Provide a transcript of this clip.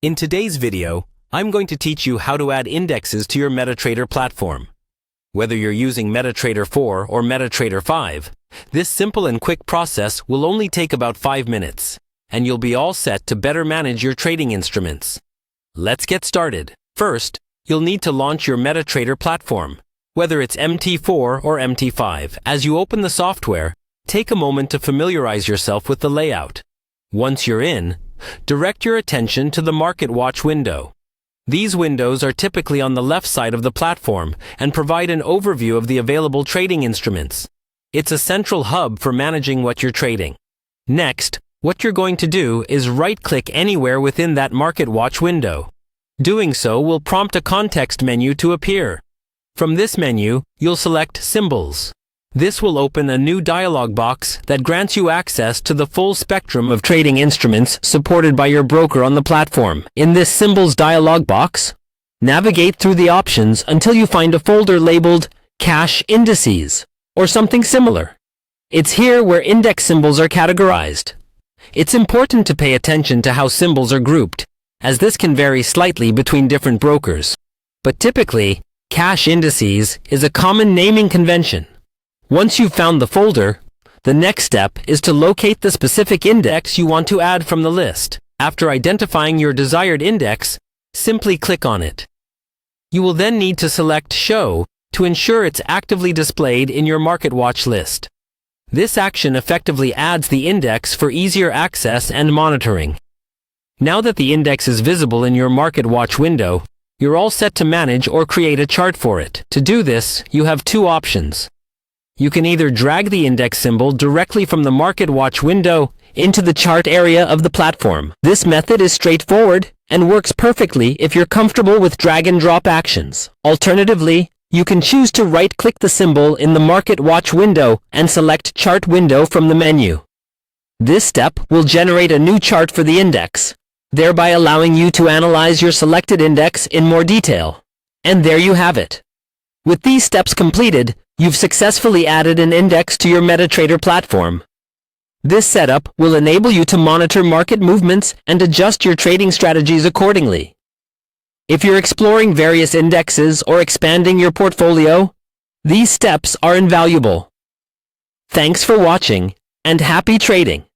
In today's video, I'm going to teach you how to add indexes to your MetaTrader platform. Whether you're using MetaTrader 4 or MetaTrader 5, this simple and quick process will only take about 5 minutes, and you'll be all set to better manage your trading instruments. Let's get started. First, you'll need to launch your MetaTrader platform, whether it's MT4 or MT5. As you open the software, take a moment to familiarize yourself with the layout. Once you're in, direct your attention to the Market Watch window. These windows are typically on the left side of the platform and provide an overview of the available trading instruments. It's a central hub for managing what you're trading. Next, what you're going to do is right-click anywhere within that Market Watch window. Doing so will prompt a context menu to appear. From this menu, you'll select Symbols. This will open a new dialog box that grants you access to the full spectrum of trading instruments supported by your broker on the platform. In this Symbols dialog box, navigate through the options until you find a folder labeled Cash Indices or something similar. It's here where index symbols are categorized. It's important to pay attention to how symbols are grouped, as this can vary slightly between different brokers. But typically, Cash Indices is a common naming convention. Once you've found the folder, the next step is to locate the specific index you want to add from the list. After identifying your desired index, simply click on it. You will then need to select Show to ensure it's actively displayed in your Market Watch list. This action effectively adds the index for easier access and monitoring. Now that the index is visible in your Market Watch window, you're all set to manage or create a chart for it. To do this, you have two options. You can either drag the index symbol directly from the Market Watch window into the chart area of the platform. This method is straightforward and works perfectly if you're comfortable with drag and drop actions. Alternatively, you can choose to right-click the symbol in the Market Watch window and select Chart Window from the menu. This step will generate a new chart for the index, thereby allowing you to analyze your selected index in more detail. And there you have it. With these steps completed, you've successfully added an index to your MetaTrader platform. This setup will enable you to monitor market movements and adjust your trading strategies accordingly. If you're exploring various indexes or expanding your portfolio, these steps are invaluable. Thanks for watching, and happy trading!